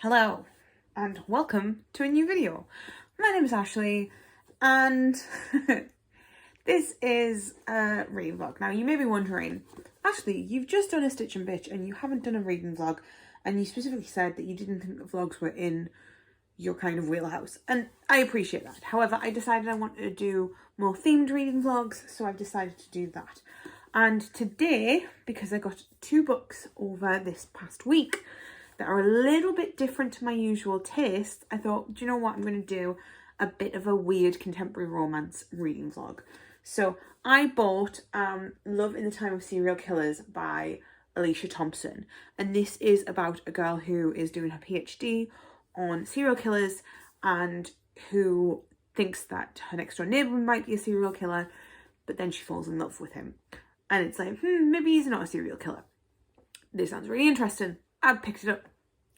Hello and welcome to a new video. My name is Ashley and this is a reading vlog. Now you may be wondering, Ashley, you've just done a Stitch and Bitch and you haven't done a reading vlog, and you specifically said that you didn't think that vlogs were in your kind of wheelhouse, and I appreciate that. However, I decided I wanted to do more themed reading vlogs, so I've decided to do that. And today, because I got 2 books over this past week that are a little bit different to my usual tastes, I thought, do you know what, I'm going to do a bit of a weird contemporary romance reading vlog. So I bought Love in the Time of Serial Killers by Alicia Thompson, and this is about a girl who is doing her PhD on serial killers and who thinks that her next door neighbour might be a serial killer, but then she falls in love with him. And it's like, maybe he's not a serial killer. This sounds really interesting. I picked it up.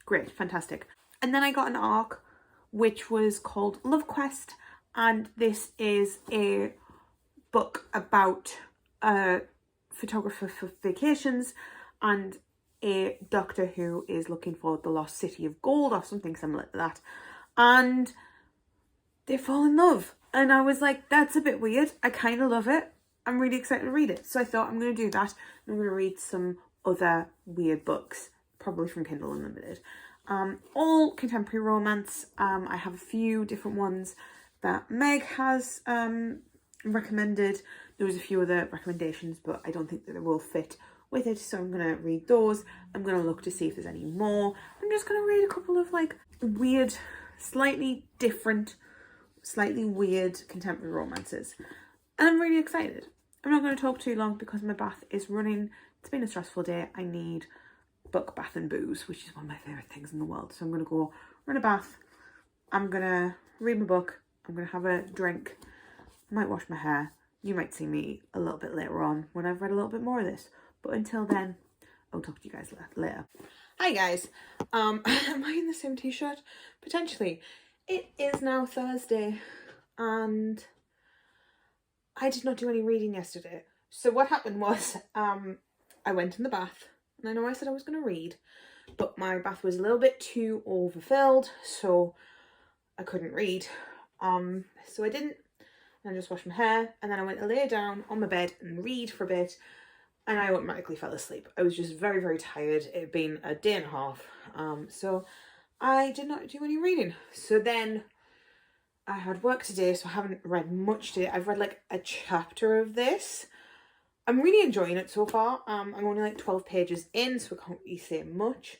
Great, fantastic. And then I got an ARC, which was called Love Quest, and this is a book about a photographer for vacations and a doctor who is looking for the lost city of gold or something similar to that. And they fall in love. And I was like, that's a bit weird. I kind of love it. I'm really excited to read it. So I thought I'm going to do that. I'm going to read some other weird books, probably from Kindle Unlimited. All contemporary romance. I have a few different ones that Meg has recommended. There was a few other recommendations, but I don't think that they will fit with it, so I'm going to read those. I'm going to look to see if there's any more. I'm just going to read a couple of like weird, slightly different, slightly weird contemporary romances. And I'm really excited. I'm not going to talk too long because my bath is running. It's been a stressful day. I need book, bath and booze, which is one of my favourite things in the world. So I'm going to go run a bath. I'm going to read my book. I'm going to have a drink. I might wash my hair. You might see me a little bit later on when I've read a little bit more of this. But until then, I'll talk to you guys later. Hi guys. Am I in the same t-shirt? Potentially. It is now Thursday and I did not do any reading yesterday. So what happened was I went in the bath, and I know I said I was going to read, but my bath was a little bit too overfilled, so I couldn't read. So I didn't, and I just washed my hair, and then I went to lay down on my bed and read for a bit, and I automatically fell asleep. I was just very, very tired. It had been a day and a half, so I did not do any reading. So then I had work today, so I haven't read much today. I've read like a chapter of this. I'm really enjoying it so far. I'm only like 12 pages in, so I can't really say much.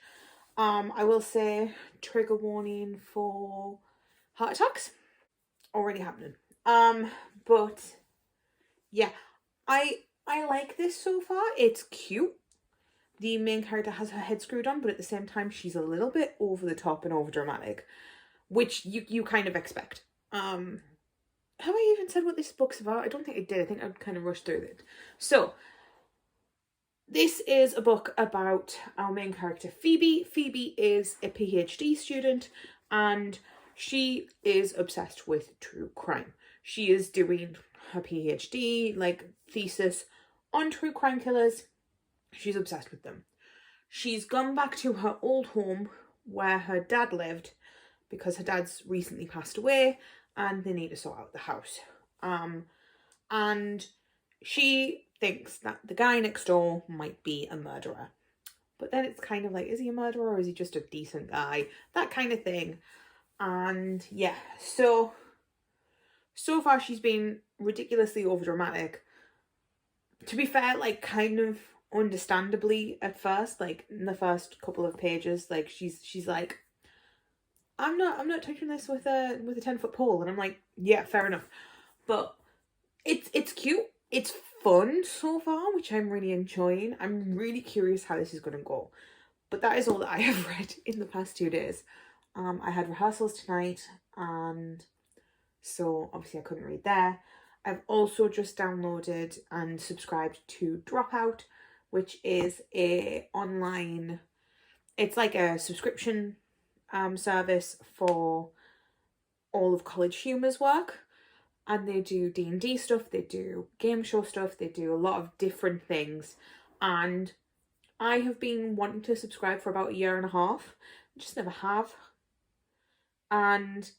I will say trigger warning for heart attacks. Already happening. But yeah, I like this so far. It's cute. The main character has her head screwed on, but at the same time, she's a little bit over the top and over dramatic, which you kind of expect. Have I even said what this book's about? I don't think I did. I think I kind of rushed through it. So, this is a book about our main character, Phoebe. Phoebe is a PhD student and she is obsessed with true crime. She is doing her PhD, like, thesis on true crime killers. She's obsessed with them. She's gone back to her old home where her dad lived because her dad's recently passed away and they need to sort out the house. And she thinks that the guy next door might be a murderer. But then it's kind of like, is he a murderer or is he just a decent guy? That kind of thing. And yeah, so far she's been ridiculously overdramatic. To be fair, like kind of understandably at first, like in the first couple of pages, like she's like, I'm not touching this with a 10-foot pole, and I'm like, yeah, fair enough. But it's cute, it's fun so far, which I'm really enjoying. I'm really curious how this is going to go. But that is all that I have read in the past 2 days. I had rehearsals tonight, and so obviously I couldn't read there. I've also just downloaded and subscribed to Dropout, which is a online, it's like a subscription service for all of College Humour's work, and they do D&D stuff, they do game show stuff, they do a lot of different things, and I have been wanting to subscribe for about a year and a half. just never have. And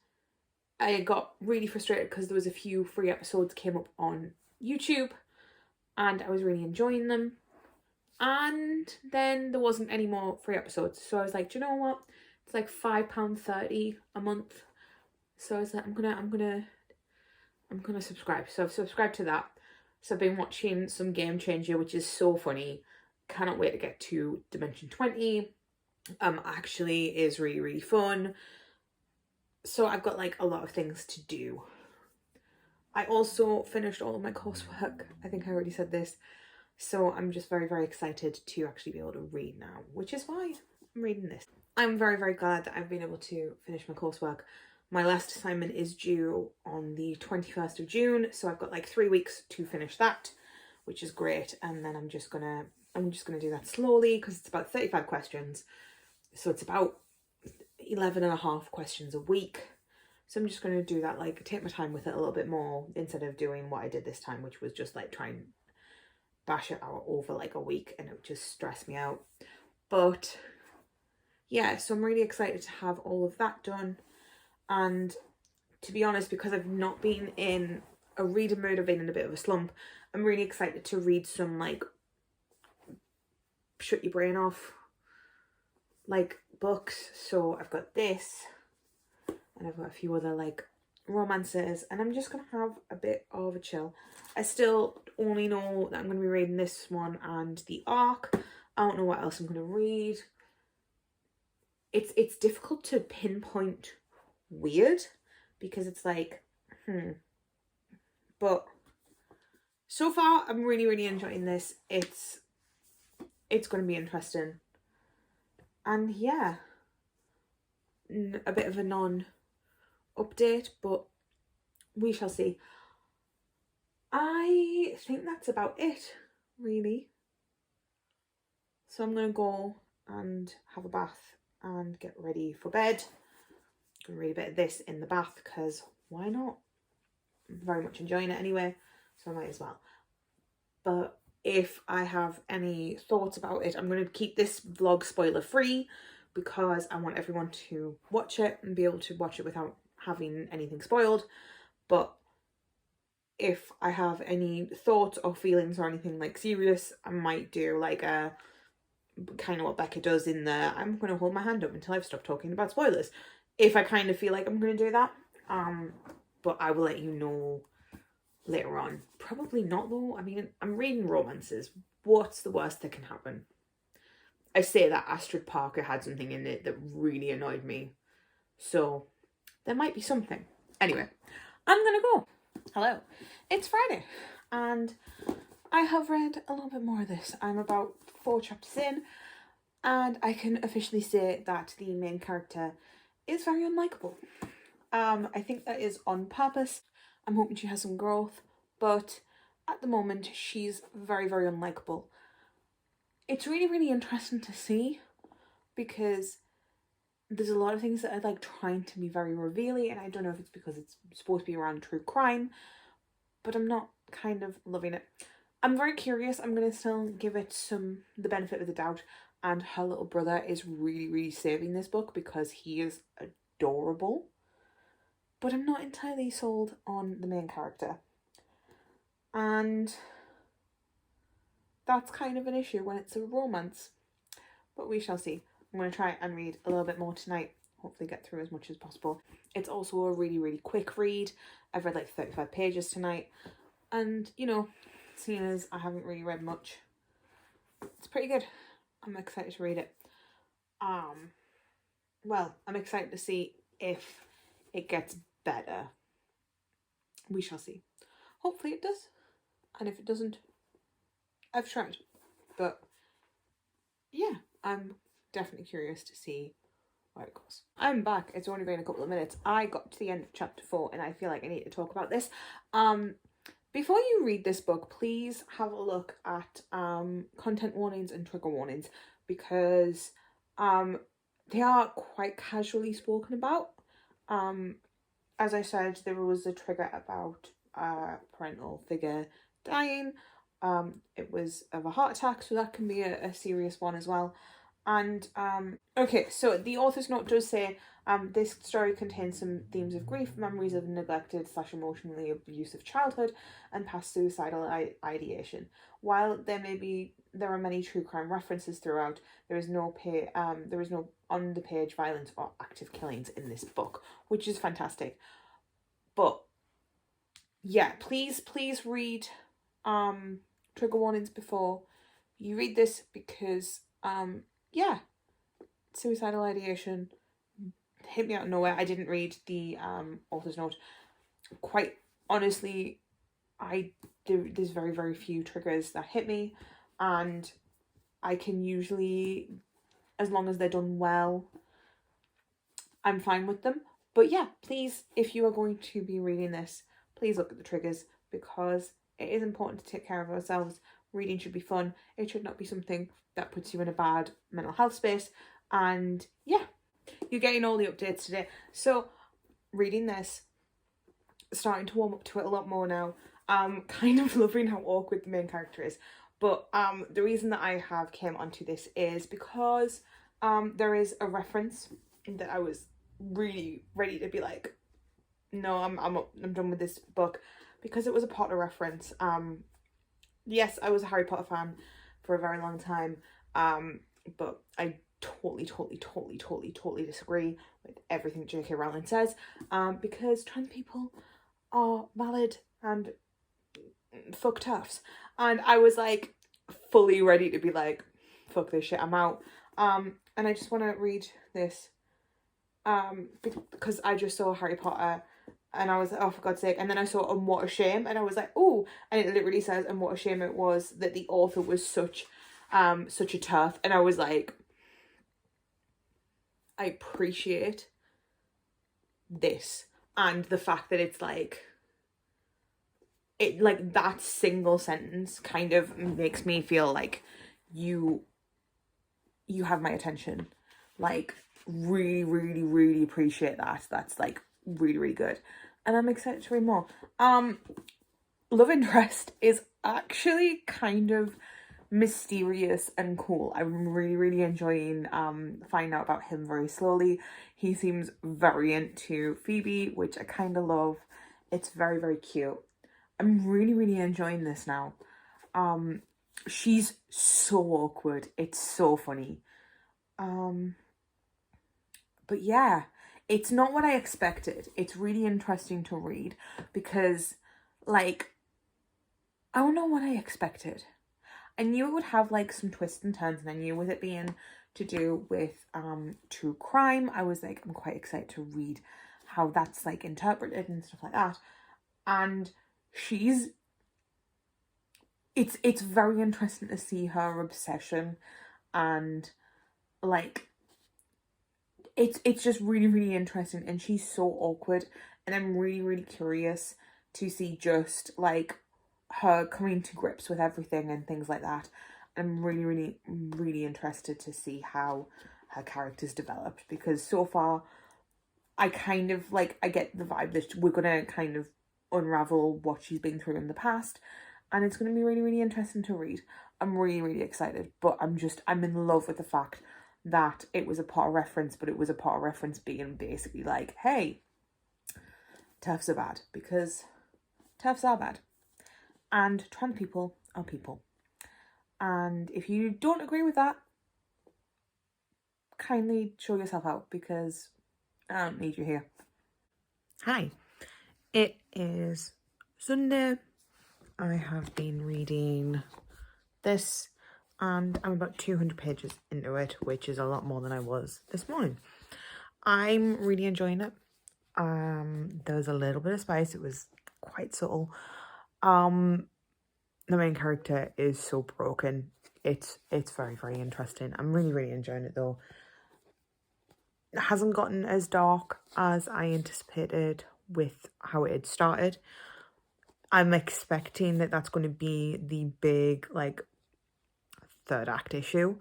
I got really frustrated because there was a few free episodes came up on YouTube and I was really enjoying them. And then there wasn't any more free episodes. So I was like, do you know what? It's like £5.30 a month. So I was like, I'm gonna subscribe. So I've subscribed to that. So I've been watching some Game Changer, which is so funny. Cannot wait to get to Dimension 20. Actually is really, really fun. So I've got like a lot of things to do. I also finished all of my coursework. I think I already said this. So I'm just very, very excited to actually be able to read now, which is why I'm reading this. I'm very, very glad that I've been able to finish my coursework. My last assignment is due on the 21st of June, so I've got like 3 weeks to finish that, which is great. And then I'm just gonna do that slowly because it's about 35 questions. So it's about 11 and a half questions a week. So I'm just going to do that, like take my time with it a little bit more instead of doing what I did this time, which was just like try and bash it out over like a week, and it would just stress me out. But yeah, so I'm really excited to have all of that done. And to be honest, because I've not been in a reading mood, I've been in a bit of a slump, I'm really excited to read some like shut your brain off like books. So I've got this and I've got a few other like romances, and I'm just gonna have a bit of a chill. I still only know that I'm gonna be reading this one and The Ark. I don't know what else I'm gonna read. It's difficult to pinpoint weird because it's like but so far I'm really, really enjoying this. It's going to be interesting. And yeah, a bit of a non-update, but we shall see. I think that's about it, really. So I'm going to go and have a bath and get ready for bed. I'm going to read a bit of this in the bath because why not? I'm very much enjoying it anyway, so I might as well. But if I have any thoughts about it, I'm going to keep this vlog spoiler free because I want everyone to watch it and be able to watch it without having anything spoiled. But if I have any thoughts or feelings or anything like serious, I might do like a kind of what Becca does in the I'm going to hold my hand up until I've stopped talking about spoilers. If I kind of feel like I'm going to do that, but I will let you know later on. Probably not though. I mean, I'm reading romances. What's the worst that can happen? I say that Astrid Parker had something in it that really annoyed me. So there might be something. Anyway, I'm gonna go. Hello. It's Friday and I have read a little bit more of this. I'm about 4 chapters in and I can officially say that the main character is very unlikable. I think that is on purpose. I'm hoping she has some growth, but at the moment she's very, very unlikable. It's really, really interesting to see because there's a lot of things that are like trying to be very revealing, and I don't know if it's because it's supposed to be around true crime, but I'm not kind of loving it. I'm very curious. I'm going to still give it the benefit of the doubt, and her little brother is really, really saving this book because he is adorable. But I'm not entirely sold on the main character. And that's kind of an issue when it's a romance. But we shall see. I'm going to try and read a little bit more tonight. Hopefully get through as much as possible. It's also a really, really quick read. I've read like 35 pages tonight. And, you know, seeing as I haven't really read much, it's pretty good. I'm excited to read it. Well, I'm excited to see if it gets better. We shall see. Hopefully it does, and if it doesn't, I've tried. But yeah, I'm definitely curious to see where it goes. I'm back. It's only been a couple of minutes. I got to the end of chapter 4 and I feel like I need to talk about this. Before you read this book, please have a look at content warnings and trigger warnings because they are quite casually spoken about. As I said, there was a trigger about a parental figure dying. It was of a heart attack, so that can be a serious one as well. And okay, so the author's note does say this story contains some themes of grief, memories of neglected / emotionally abusive childhood, and past suicidal ideation. While there are many true crime references throughout, there is no on the page violence or active killings in this book, which is fantastic. But yeah, please read trigger warnings before you read this, because yeah, suicidal ideation hit me out of nowhere. I didn't read the author's note. Quite honestly, there's very few triggers that hit me, and I can usually, as long as they're done well, I'm fine with them. But yeah, please, if you are going to be reading this, please look at the triggers, because it is important to take care of ourselves. Reading should be fun. It should not be something that puts you in a bad mental health space. And yeah, you're getting all the updates today. So reading this, starting to warm up to it a lot more now. Kind of loving how awkward the main character is. But the reason that I have came onto this is because there is a reference that I was really ready to be like, no, I'm done with this book, because it was a Potter reference. Yes, I was a Harry Potter fan for a very long time, but I totally disagree with everything J.K. Rowling says, because trans people are valid and fuck toughs, and I was like fully ready to be like, fuck this shit, I'm out. And I just want to read this because I just saw Harry Potter and I was like, oh, for God's sake. And then I saw And What a Shame, and I was like, oh, and it literally says, and what a shame it was that the author was such a turf. And I was like, I appreciate this, and the fact that it's like, it, like, that single sentence kind of makes me feel like you have my attention. Like, really appreciate that. That's like really good, and I'm excited to read more. Love interest is actually kind of mysterious and cool. I'm really enjoying finding out about him very slowly. He seems very into Phoebe, which I kind of love. It's very cute. I'm really enjoying this now. She's so awkward. It's so funny. But yeah, it's not what I expected. It's really interesting to read because, like, I don't know what I expected. I knew it would have like some twists and turns, and I knew with it being to do with true crime, I was like, I'm quite excited to read how that's like interpreted and stuff like that. And it's very interesting to see her obsession, and like it's just really interesting, and she's so awkward, and I'm really curious to see just like her coming to grips with everything and things like that. I'm really interested to see how her character's developed, because so far I kind of like, I get the vibe that we're gonna kind of unravel what she's been through in the past, and it's gonna be really interesting to read. I'm really excited, but I'm in love with the fact that it was a Potter reference, but it was a Potter reference being basically like, hey, TERFs are bad, because TERFs are bad, and trans people are people. And if you don't agree with that, kindly show yourself out, because I don't need you here. Hi, it is Sunday. I have been reading this, and I'm about 200 pages into it, which is a lot more than I was this morning. I'm really enjoying it. There was a little bit of spice. It was quite subtle. The main character is so broken. It's very interesting. I'm really enjoying it though. It hasn't gotten as dark as I anticipated with how it had started. I'm expecting that that's going to be the big like third act issue.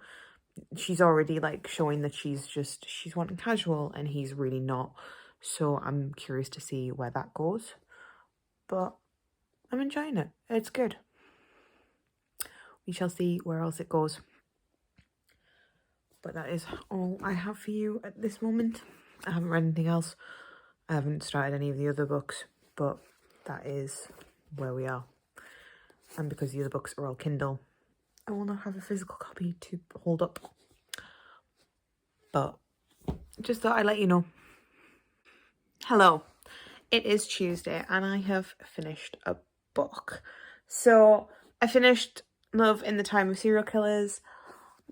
She's already like showing that she's wanting casual, and he's really not. So I'm curious to see where that goes. But I'm enjoying it. It's good. We shall see where else it goes. But that is all I have for you at this moment. I haven't read anything else. I haven't started any of the other books, but that is where we are. And because the other books are all Kindle, I will not have a physical copy to hold up. But just thought I'd let you know. Hello, it is Tuesday and I have finished a book. So I finished Love in the Time of Serial Killers.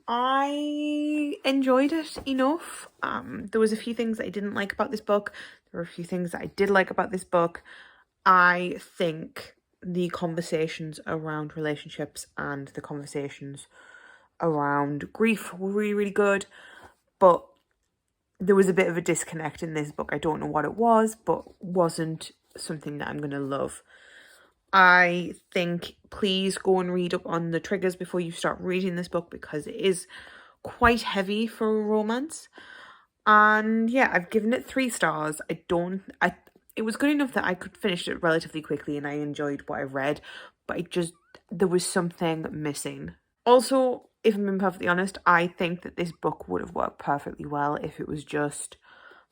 I enjoyed it enough. There was a few things that I didn't like about this book. There were a few things that I did like about this book. I think the conversations around relationships and the conversations around grief were really, really good. But there was a bit of a disconnect in this book. I don't know what it was, but wasn't something that I'm going to love. I think please go and read up on the triggers before you start reading this book, because it is quite heavy for a romance. And yeah, I've given it 3 stars. It was good enough that I could finish it relatively quickly and I enjoyed what I read, but there was something missing. Also, if I'm being perfectly honest, I think that this book would have worked perfectly well if it was just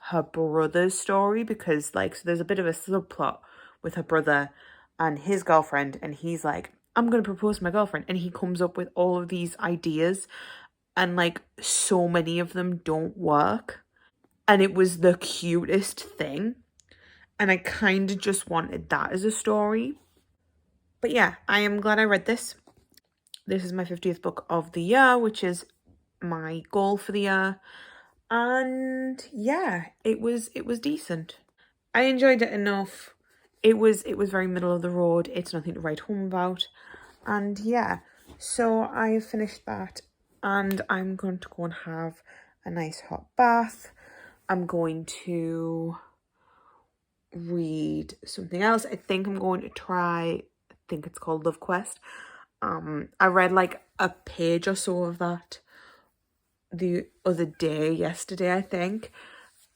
her brother's story, because so there's a bit of a subplot with her brother and his girlfriend, and he's like, I'm going to propose to my girlfriend, and he comes up with all of these ideas and so many of them don't work, and it was the cutest thing, and I kind of just wanted that as a story. But yeah, I am glad I read this. This is my 50th book of the year, which is my goal for the year. And yeah, it was decent. I enjoyed it enough. It was very middle of the road. It's nothing to write home about. And yeah, so I finished that and I'm going to go and have a nice hot bath. I'm going to read something else. I think I'm going to try, I think it's called Love Quest. I read a page or so of that the other day, yesterday, I think.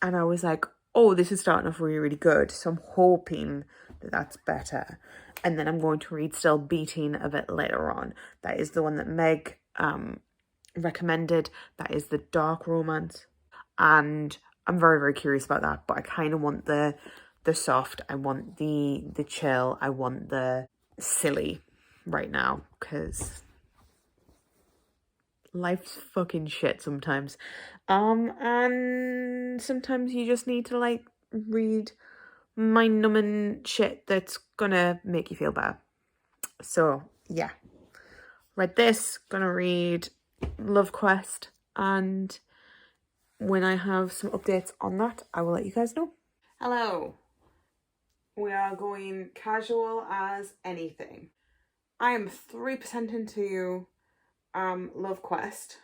And I was like, oh, this is starting off really, really good. So I'm hoping that that's better. And then I'm going to read Still Beating a bit later on. That is the one that Meg recommended. That is the dark romance. And I'm very, very curious about that. But I kind of want the soft. I want the chill. I want the silly right now. Because life's fucking shit sometimes. And sometimes you just need to read mind-numbing shit that's gonna make you feel better. So yeah, read this, gonna read Love Quest, and when I have some updates on that, I will let you guys know. Hello. We are going casual as anything. I am 3% into Love Quest,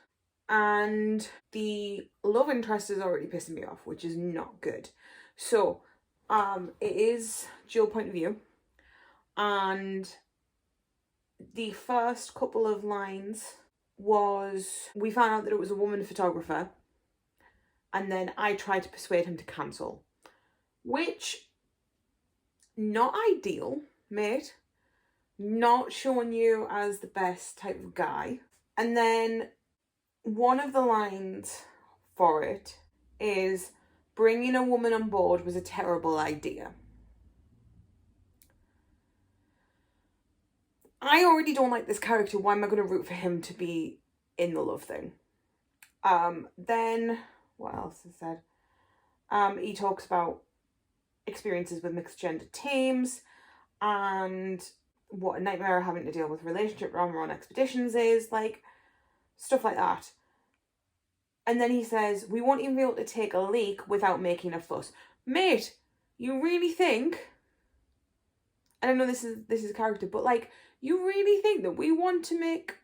and the love interest is already pissing me off, which is not good. So it is dual point of view, and the first couple of lines was, we found out that it was a woman photographer, and then I tried to persuade him to cancel, which, not ideal, mate. Not showing you as the best type of guy. And then one of the lines for it is, bringing a woman on board was a terrible idea. I already don't like this character. Why am I going to root for him to be in the love thing? Then, what else is said? He talks about experiences with mixed gender teams and what a nightmare having to deal with relationship drama on expeditions is, stuff like that. And then he says, we won't even be able to take a leak without making a fuss. Mate, you really think, and I know this is character, but you really think that we want to make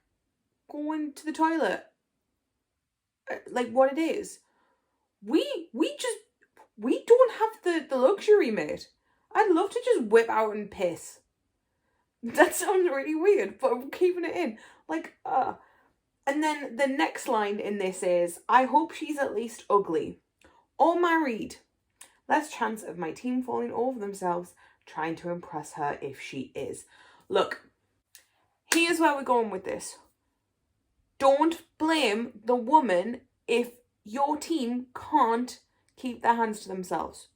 going to the toilet what it is? We don't have the luxury, mate. I'd love to just whip out and piss. That sounds really weird, but I'm keeping it in. And then the next line in this is, I hope she's at least ugly. Or married. Less chance of my team falling over themselves trying to impress her if she is. Look, here's where we're going with this. Don't blame the woman if your team can't keep their hands to themselves.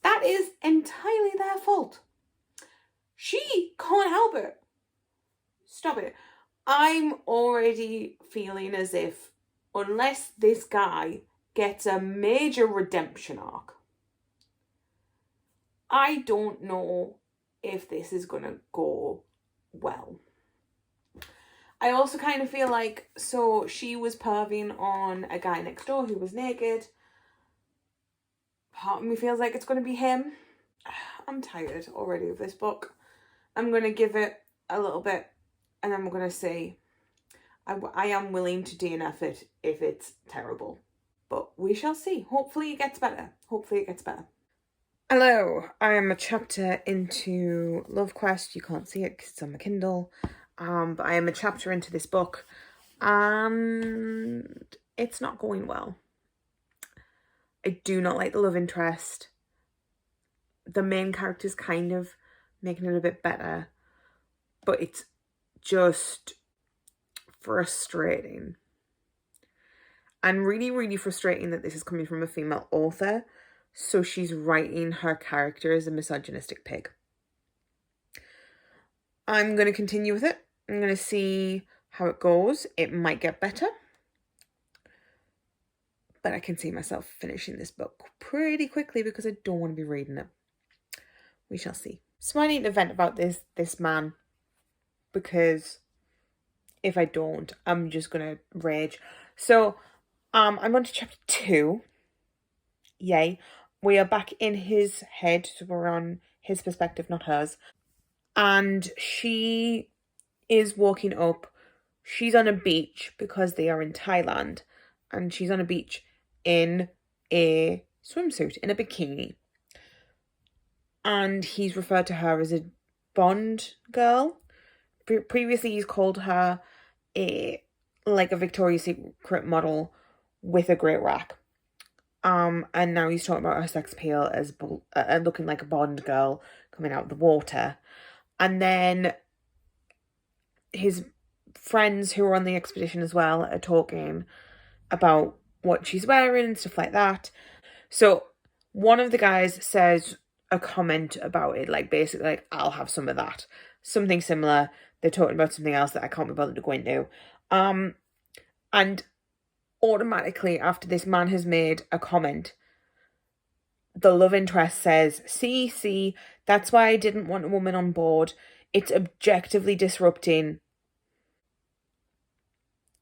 That is entirely their fault. She can't help it. Stop it. I'm already feeling as if unless this guy gets a major redemption arc, I don't know if this is going to go well. I also kind of feel like, so she was perving on a guy next door who was naked. Part of me feels like it's going to be him. I'm tired already of this book. I'm going to give it a little bit and then we're going to see. I am willing to DNF it if it's terrible. But we shall see. Hopefully it gets better. Hopefully it gets better. Hello, I am a chapter into Love Quest. You can't see it because it's on my Kindle. But I am a chapter into this book. And it's not going well. I do not like the love interest. The main character's kind of making it a bit better. But it's just frustrating. And really, really frustrating that this is coming from a female author. So she's writing her character as a misogynistic pig. I'm going to continue with it. I'm going to see how it goes. It might get better. But I can see myself finishing this book pretty quickly because I don't want to be reading it. We shall see. So I need to vent about this man. Because if I don't, I'm just going to rage. So I'm on to chapter 2. Yay. We are back in his head. So we're on his perspective, not hers. And she is walking up. She's on a beach because they are in Thailand. And she's on a beach in a swimsuit, in a bikini. And he's referred to her as a Bond girl. Previously, he's called her a Victoria's Secret model with a great rack. And now he's talking about her sex appeal as looking like a Bond girl coming out of the water. And then his friends who are on the expedition as well are talking about what she's wearing and stuff like that. So one of the guys says a comment about it, like basically like, I'll have some of that. Something similar. They're talking about something else that I can't be bothered to go into. And automatically after this man has made a comment, the love interest says, see, that's why I didn't want a woman on board. It's objectively disrupting.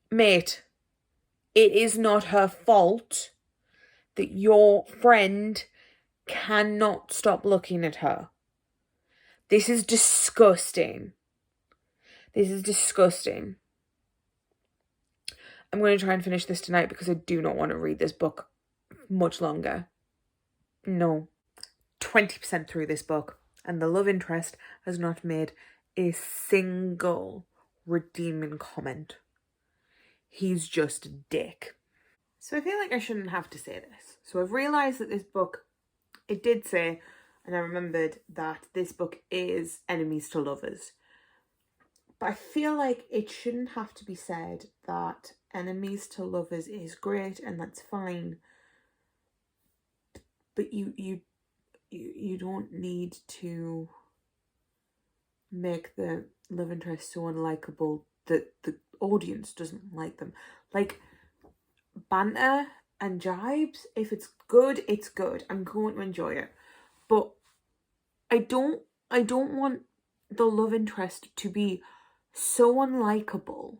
Mate, it is not her fault that your friend cannot stop looking at her. This is disgusting. This is disgusting. I'm going to try and finish this tonight because I do not want to read this book much longer. No. 20% through this book and the love interest has not made a single redeeming comment. He's just a dick. So I feel like I shouldn't have to say this. So I've realised that this book, it did say, and I remembered that this book is enemies to lovers. But I feel like it shouldn't have to be said that enemies to lovers is great and that's fine. But you don't need to make the love interest so unlikable that the audience doesn't like them. Like, banter and jibes, if it's good, it's good. I'm going to enjoy it. But I don't want the love interest to be so unlikable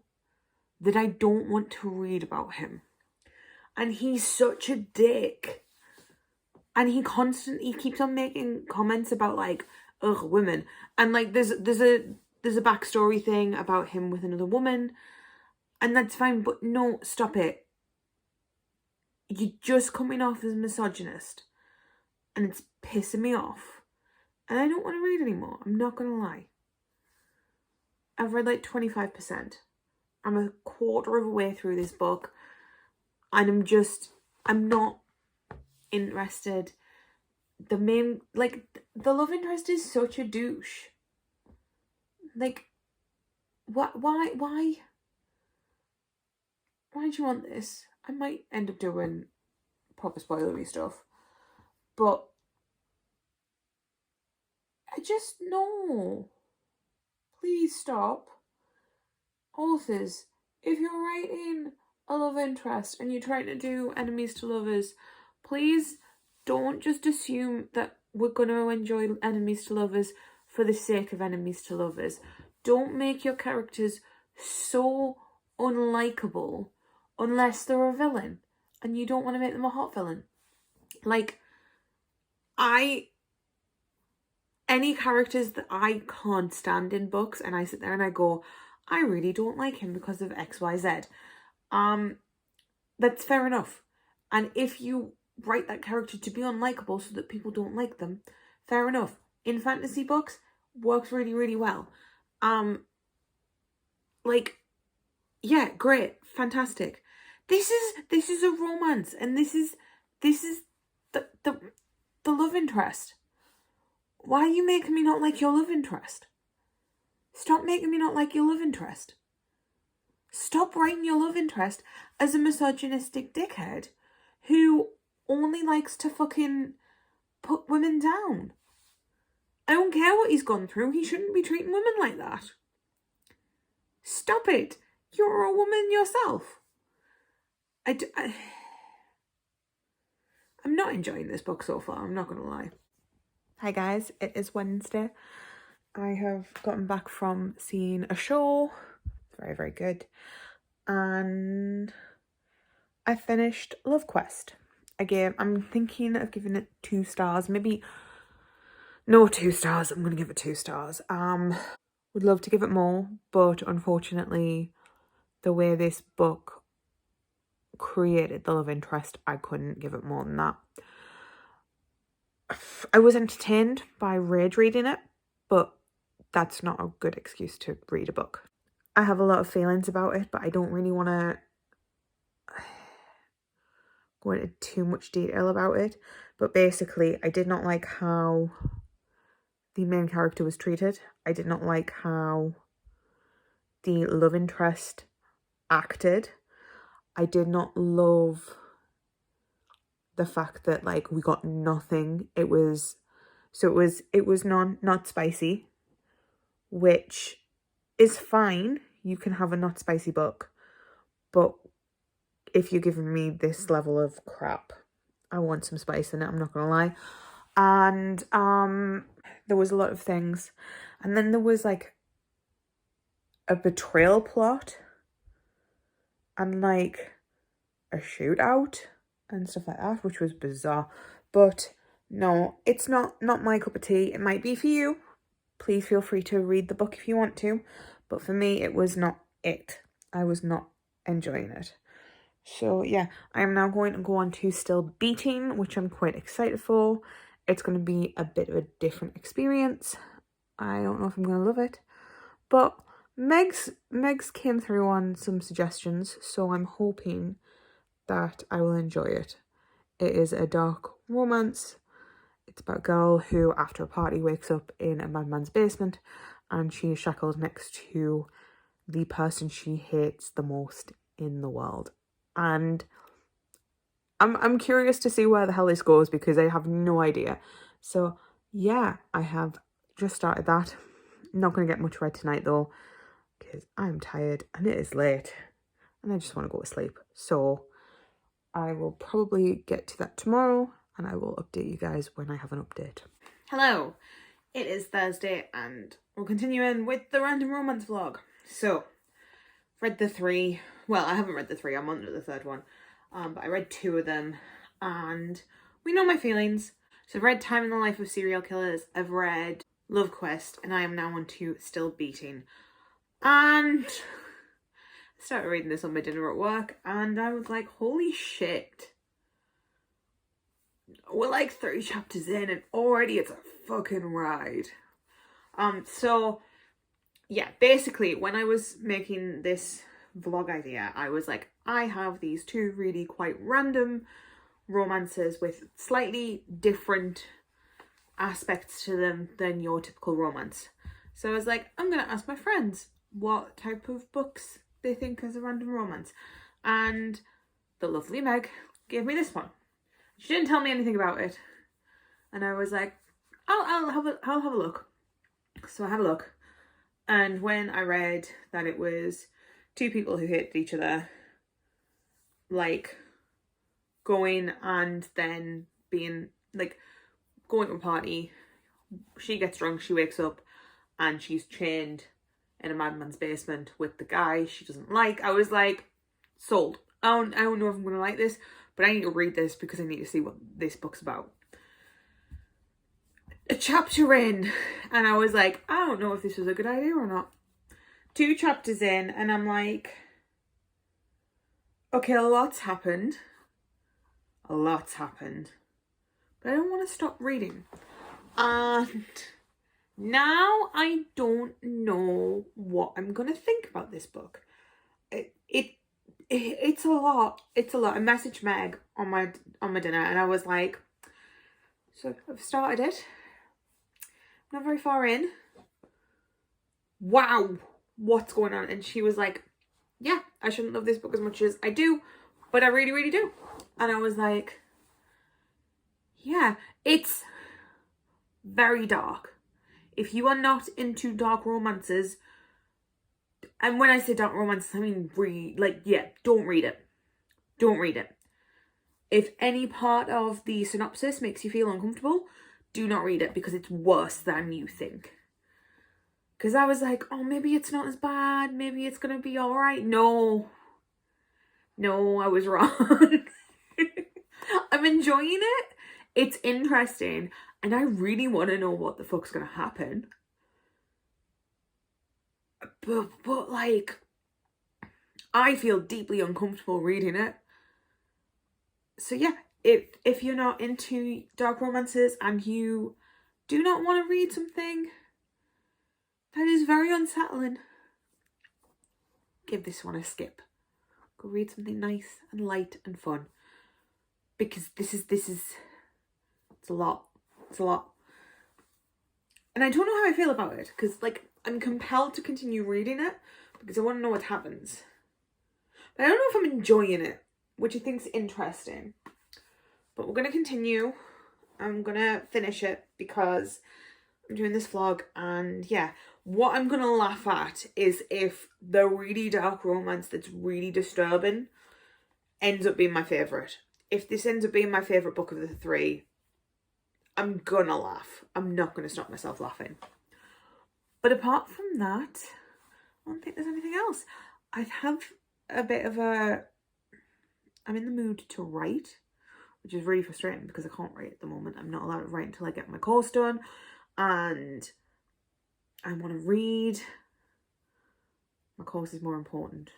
that I don't want to read about him. And he's such a dick. And he constantly keeps on making comments about like, ugh, women. And like there's a backstory thing about him with another woman. And that's fine, but no, stop it. You're just coming off as a misogynist. And it's pissing me off. And I don't want to read anymore. I'm not going to lie. I've read like 25%. I'm a quarter of a way through this book. And I'm not interested. The love interest is such a douche. Like, why do you want this? I might end up doing proper spoilery stuff, but I just know. Please stop. Authors, if you're writing a love interest and you're trying to do enemies to lovers, please don't just assume that we're going to enjoy enemies to lovers for the sake of enemies to lovers. Don't make your characters so unlikable unless they're a villain and you don't want to make them a hot villain. Like, any characters that I can't stand in books and I sit there and I go, I really don't like him because of XYZ. That's fair enough. And if you write that character to be unlikable so that people don't like them, fair enough. In fantasy books, works really, really well. Like, yeah, great, fantastic. This is a romance, and this is the love interest. Why are you making me not like your love interest? Stop making me not like your love interest. Stop writing your love interest as a misogynistic dickhead who only likes to fucking put women down. I don't care what he's gone through. He shouldn't be treating women like that. Stop it. You're a woman yourself. I'm not enjoying this book so far, I'm not going to lie. Hi guys, it is Wednesday. I have gotten back from seeing a show. It's very, very good. And I finished Love Quest. Again, I'm thinking of giving it 2 stars. Maybe, no 2 stars. I'm going to give it 2 stars. Would love to give it more, but unfortunately, the way this book created the love interest, I couldn't give it more than that. I was entertained by rage reading it, but that's not a good excuse to read a book. I have a lot of feelings about it, but I don't really want to go into too much detail about it. But basically, I did not like how the main character was treated. I did not like how the love interest acted. I did not love the fact that, like, we got nothing. It was not spicy, which is fine. You can have a not spicy book, but if you're giving me this level of crap, I want some spice in it, I'm not gonna lie. And there was a lot of things, and then there was like a betrayal plot and like a shootout and stuff like that, which was bizarre. But no, it's not my cup of tea. It might be for you. Please feel free to read the book if you want to, but for me it was not it. I was not enjoying it. So yeah, I am now going to go on to Still Beating, which I'm quite excited for. It's going to be a bit of a different experience. I don't know if I'm going to love it, but Meg's came through on some suggestions, so I'm hoping that I will enjoy it. It is a dark romance. It's about a girl who, after a party, wakes up in a madman's basement, and she is shackled next to the person she hates the most in the world. And I'm curious to see where the hell this goes, because I have no idea. So yeah, I have just started that. Not going to get much read tonight though, because I'm tired and it is late and I just want to go to sleep. So I will probably get to that tomorrow, and I will update you guys when I have an update. Hello, it is Thursday and we're continuing with the random romance vlog. So, read the 3. Well, I haven't read the 3, I'm on to the 3rd one. But I read 2 of them, and we know my feelings. So I've read Time in the Life of Serial Killers, I've read Love Quest, and I am now on to Still Beating. And I started reading this on my dinner at work, and I was like, holy shit. We're like 30 chapters in, and already it's a fucking ride. So yeah, basically when I was making this vlog idea, I was like, I have these 2 really quite random romances with slightly different aspects to them than your typical romance. So I was like, I'm gonna ask my friends what type of books they think is a random romance. And the lovely Meg gave me this one. She didn't tell me anything about it. And I was like, I'll have a look. So I had a look. And when I read that it was two people who hated each other, like going and then being like going to a party, she gets drunk, she wakes up and she's chained in a madman's basement with the guy she doesn't like. I was like, sold. I don't know if I'm gonna like this, but I need to read this because I need to see what this book's about. A chapter in, and I was like, I don't know if this was a good idea or not. 2 chapters in, and I'm like, okay, a lot's happened. A lot's happened. But I don't want to stop reading. And now I don't know what I'm going to think about this book. It's a lot. It's a lot. I messaged Meg on my dinner, and I was like, so I've started it. I'm not very far in. Wow, what's going on? And she was like, yeah, I shouldn't love this book as much as I do, but I really, really do. And I was like, yeah, it's very dark. If you are not into dark romances, and when I say dark romances, I mean don't read it. Don't read it. If any part of the synopsis makes you feel uncomfortable, do not read it, because it's worse than you think. Because I was like, oh, maybe it's not as bad. Maybe it's going to be all right. No, I was wrong. I'm enjoying it. It's interesting. And I really want to know what the fuck's going to happen. But like, I feel deeply uncomfortable reading it. So yeah, if you're not into dark romances and you do not want to read something that is very unsettling, give this one a skip. Go read something nice and light and fun. Because this is it's a lot. It's a lot. And I don't know how I feel about it, because like I'm compelled to continue reading it because I want to know what happens. But I don't know if I'm enjoying it, which I think is interesting. But we're going to continue. I'm going to finish it because I'm doing this vlog, and yeah, what I'm going to laugh at is if the really dark romance that's really disturbing ends up being my favourite. If this ends up being my favourite book of the 3, I'm gonna laugh. I'm not going to stop myself laughing. But apart from that, I don't think there's anything else. I have a bit of I'm in the mood to write, which is really frustrating because I can't write at the moment. I'm not allowed to write until I get my course done, and I want to read. My course is more important.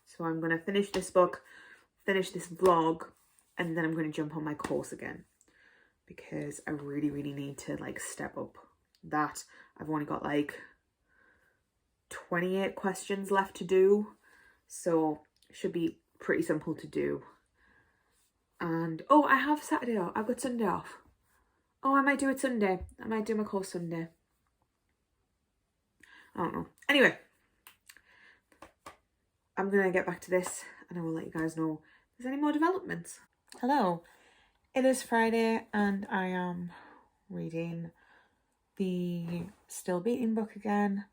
So I'm going to finish this book, finish this vlog, and then I'm going to jump on my course again, because I really, really need to like step up that. I've only got like 28 questions left to do, so it should be pretty simple to do. And oh, I have Saturday off. I've got Sunday off. Oh, I might do it Sunday. I might do my course Sunday. I don't know. Anyway, I'm gonna get back to this and I will let you guys know if there's any more developments. Hello, it is Friday and I am reading the Still Beating book again.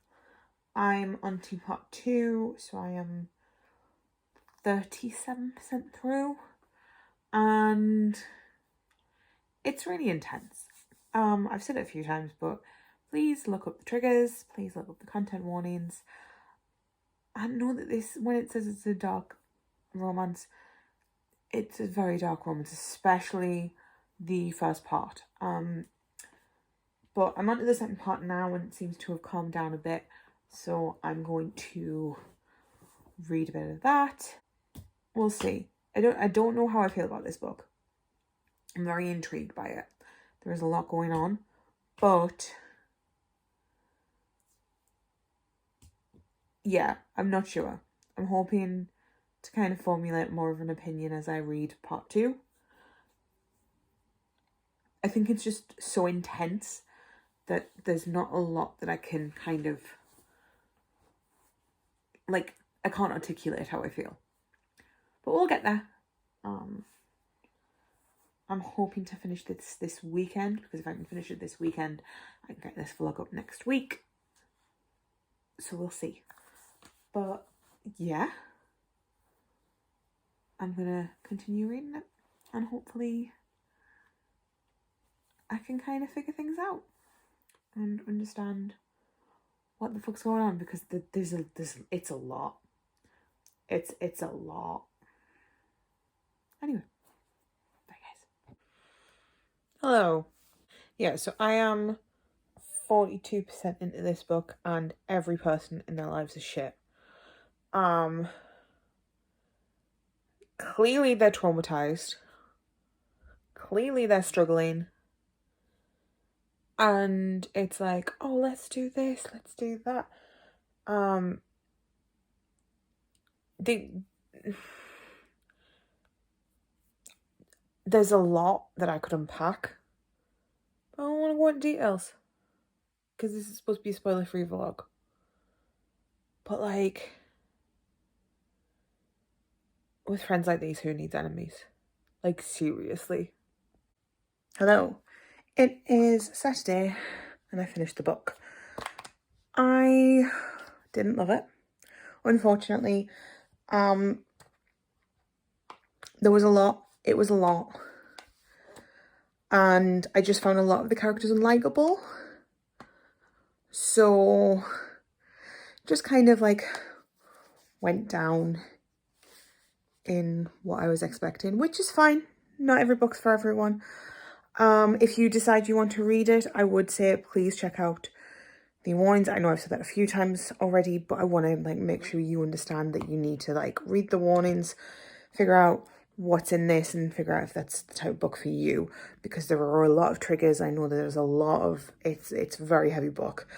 I'm on to part 2, so I am 37% through, and it's really intense. I've said it a few times, but please look up the triggers, please look up the content warnings. I know that this, when it says it's a dark romance, it's a very dark romance, especially the first part. But I'm on to the second part now and it seems to have calmed down a bit, so I'm going to read a bit of that. We'll see. I don't know how I feel about this book. I'm very intrigued by it. There is a lot going on, but yeah, I'm not sure. I'm hoping to kind of formulate more of an opinion as I read part 2. I think it's just so intense that there's not a lot that I can kind of, like, I can't articulate how I feel. But we'll get there. I'm hoping to finish this weekend, because if I can finish it this weekend, I can get this vlog up next week. So we'll see. But yeah, I'm gonna continue reading it, and hopefully I can kind of figure things out and understand what the fuck's going on, because it's a lot. It's a lot. Anyway, bye guys. Hello. Yeah, so I am 42% into this book, and every person in their lives is shit. Clearly they're traumatized. Clearly they're struggling. And it's like, oh, let's do this, let's do that. There's a lot that I could unpack. But I don't want to go into details, because this is supposed to be a spoiler-free vlog. But like, with friends like these, who needs enemies? Like, seriously. Hello. It is Saturday, and I finished the book. I didn't love it, unfortunately. There was a lot. It was a lot. And I just found a lot of the characters unlikable. So, just kind of like went down in what I was expecting, which is fine. Not every book's for everyone. If you decide you want to read it, I would say please check out the warnings. I know I've said that a few times already, but I want to like make sure you understand that you need to like read the warnings, figure out what's in this, and figure out if that's the type of book for you, because there are a lot of triggers. I know that there's a lot of it's a very heavy book.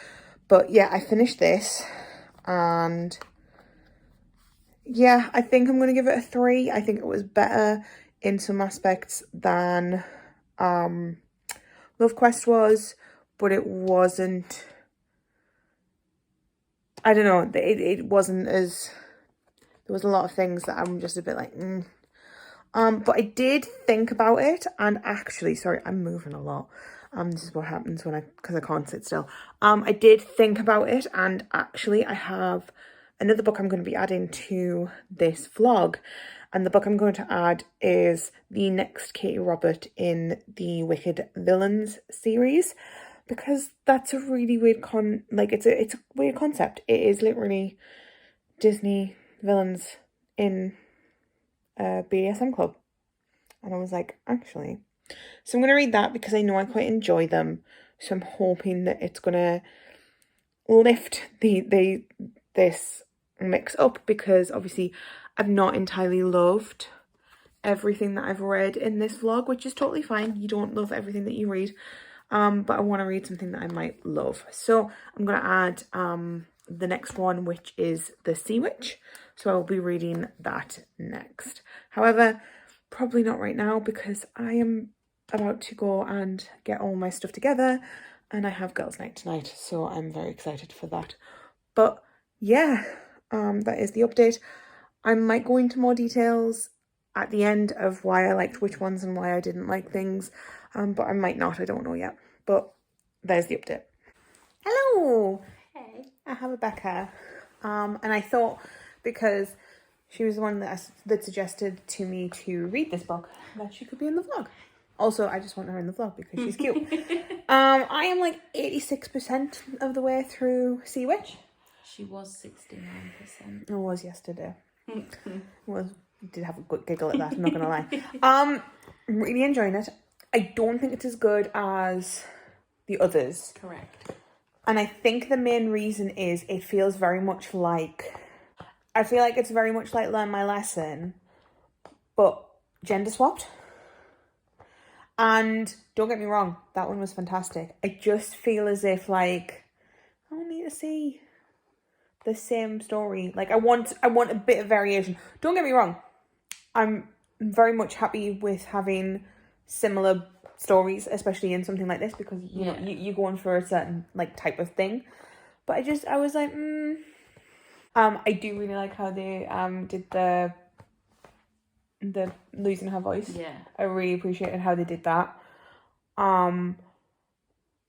But yeah, I finished this, and yeah, I think I'm going to give it a 3. I think it was better in some aspects than Love Quest was, but it wasn't, I don't know, it wasn't as, there was a lot of things that I'm just a bit like, but I did think about it, and actually, sorry, I'm moving a lot. This is what happens because I can't sit still. I did think about it, and actually I have another book I'm going to be adding to this vlog. And the book I'm going to add is the next Katie Robert in the Wicked Villains series, because that's a really weird it's a weird concept. It is literally Disney villains in a BDSM club. And I was like, actually. So I'm going to read that because I know I quite enjoy them. So I'm hoping that it's going to lift this mix up, because obviously I've not entirely loved everything that I've read in this vlog, which is totally fine. You don't love everything that you read. But I want to read something that I might love. So I'm going to add the next one, which is The Sea Witch. So I will be reading that next. However, probably not right now, because I am about to go and get all my stuff together, and I have girls' night tonight, so I'm very excited for that. But yeah, that is the update. I might go into more details at the end of why I liked which ones and why I didn't like things, but I might not, I don't know yet. But there's the update. Hello! Hey. I have Rebecca, and I thought, because she was the one that suggested to me to read this book, that she could be in the vlog. Also, I just want her in the vlog because she's cute. I am like 86% of the way through Sea Witch. She was 69%. I was yesterday. Did have a good giggle at that, I'm not gonna lie. Really enjoying it. I don't think it's as good as the others. Correct. And I think the main reason is it feels very much like, I feel like it's very much like Learn My Lesson, but gender swapped. And don't get me wrong, that one was fantastic. I just feel as if like, I don't need to see the same story. Like I want a bit of variation. Don't get me wrong, I'm very much happy with having similar stories, especially in something like this, because you know you're going for a certain like type of thing. But I was like, I do really like how they did the the losing her voice. Yeah. I really appreciated how they did that.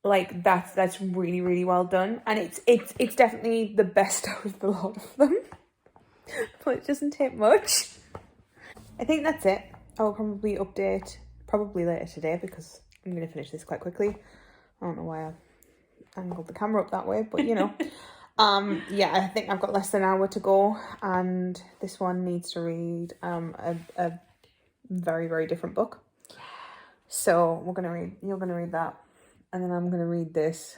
Like that's really, really well done, and it's definitely the best out of the lot of them. But it doesn't take much. I think that's it. I'll probably update later today because I'm going to finish this quite quickly. I don't know why I angled the camera up that way, but you know. Yeah, I think I've got less than an hour to go, and this one needs to read a very, very different book. So you're gonna read that, and then I'm gonna read this,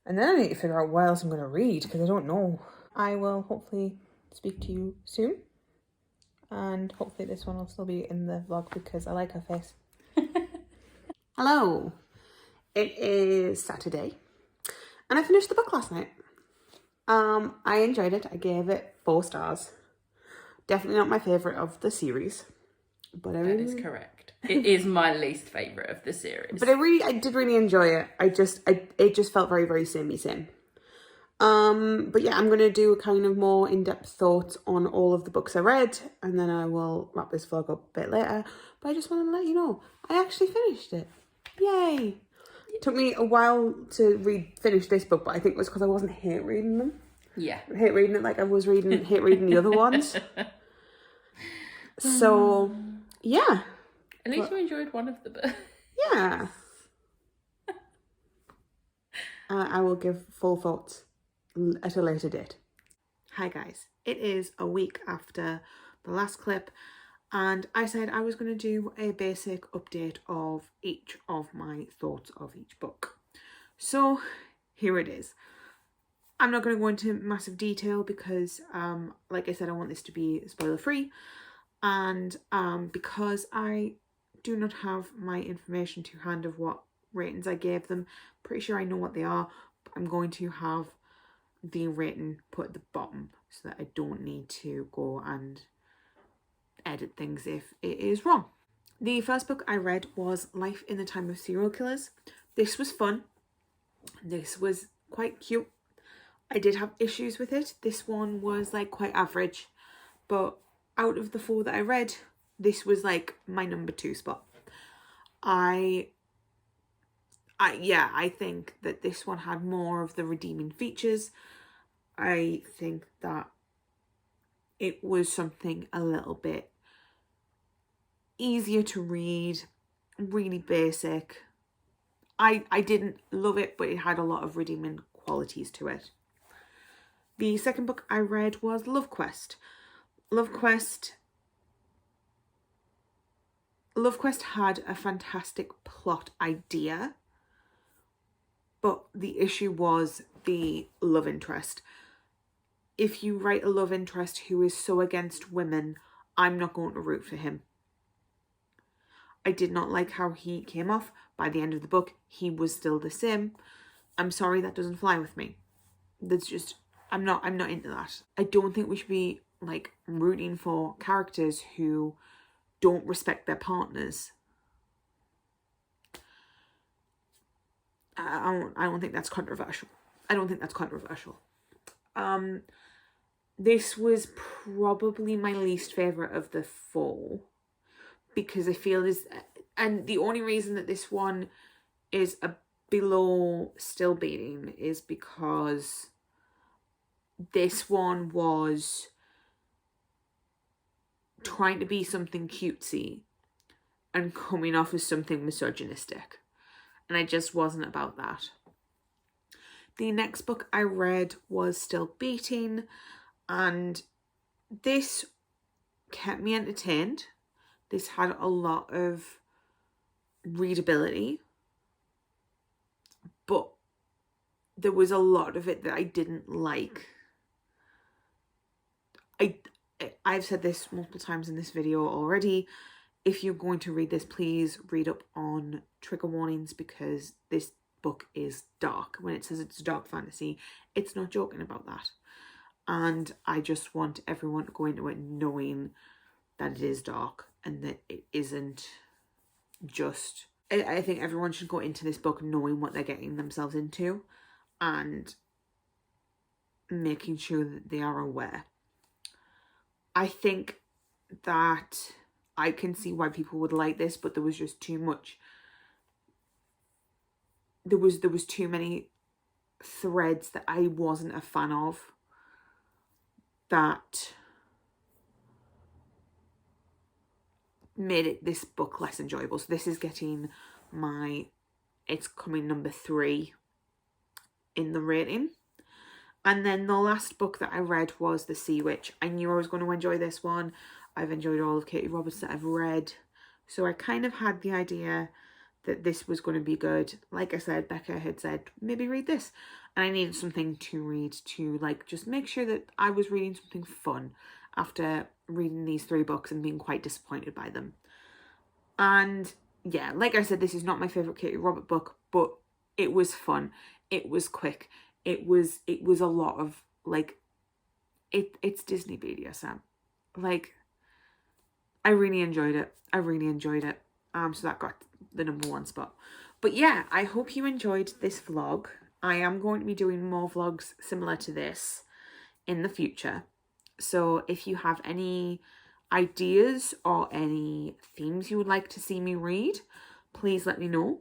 and then I need to figure out what else I'm gonna read because I don't know. I will hopefully speak to you soon, and hopefully this one will still be in the vlog because I like her face. Hello, it is Saturday, and I finished the book last night. I enjoyed it. I gave it 4 stars. Definitely not my favourite of the series. But That is correct. It is my least favourite of the series. But I did really enjoy it. It just felt very, very samey same. But yeah, I'm going to do a kind of more in-depth thoughts on all of the books I read, and then I will wrap this vlog up a bit later. But I just want to let you know, I actually finished it. Yay! It took me a while to finish this book, but I think it was because I wasn't hate reading them. Yeah. Hate reading it like I was hate reading the other ones. So, yeah. At least you enjoyed one of the books. Yeah. I will give full thoughts at a later date. Hi guys, it is a week after the last clip, and I said I was going to do a basic update of each of my thoughts of each book. So here it is. I'm not going to go into massive detail because, like I said, I want this to be spoiler free, and because I do not have my information to hand of what ratings I gave them, pretty sure I know what they are, but I'm going to have the rating put at the bottom so that I don't need to go and edit things if it is wrong. The first book I read was Life in the Time of Serial Killers. This was fun. This was quite cute. I did have issues with it. This one was like quite average, but out of the 4 that I read, this was like my number 2 spot. I think that this one had more of the redeeming features. I think that it was something a little bit easier to read, really basic. I didn't love it, but it had a lot of redeeming qualities to it. The second book I read was Love Quest. Love Quest had a fantastic plot idea, but the issue was the love interest. If you write a love interest who is so against women, I'm not going to root for him. I did not like how he came off. By the end of the book, he was still the same. I'm sorry, that doesn't fly with me. That's just, I'm not into that. I don't think we should be like rooting for characters who don't respect their partners. I don't think that's controversial. This was probably my least favourite of the 4 because I feel this, and the only reason that this one is a below Still Beating is because this one was trying to be something cutesy and coming off as something misogynistic, and I just wasn't about that. The next book I read was Still Beating, and this kept me entertained. This had a lot of readability, but there was a lot of it that I didn't like. I've said this multiple times in this video already. If you're going to read this, please read up on trigger warnings because this book is dark. When it says it's dark fantasy, it's not joking about that. And I just want everyone to go into it knowing that it is dark and that it isn't just... I think everyone should go into this book knowing what they're getting themselves into and making sure that they are aware. I think that I can see why people would like this, but there was just too much. There was too many threads that I wasn't a fan of, that made this book less enjoyable. So this is getting it's coming number 3 in the rating. And then the last book that I read was The Sea Witch. I knew I was going to enjoy this one. I've enjoyed all of Katie Roberts that I've read, so I kind of had the idea that this was going to be good. Like I said, Becca had said, maybe read this. And I needed something to read to like just make sure that I was reading something fun after reading these 3 books and being quite disappointed by them. And yeah, like I said, this is not my favourite Katie Robert book, but it was fun. It was quick. It was a lot of like, it's Disney BDSM. Like, I really enjoyed it. So that got the number 1 spot. But yeah, I hope you enjoyed this vlog. I am going to be doing more vlogs similar to this in the future. So if you have any ideas or any themes you would like to see me read, please let me know,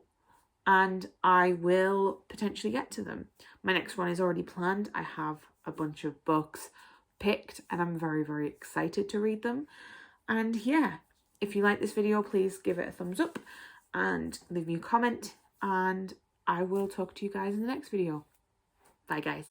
and I will potentially get to them. My next one is already planned. I have a bunch of books picked and I'm very, very excited to read them. And yeah, if you like this video, please give it a thumbs up and leave me a comment, and I will talk to you guys in the next video. Bye guys.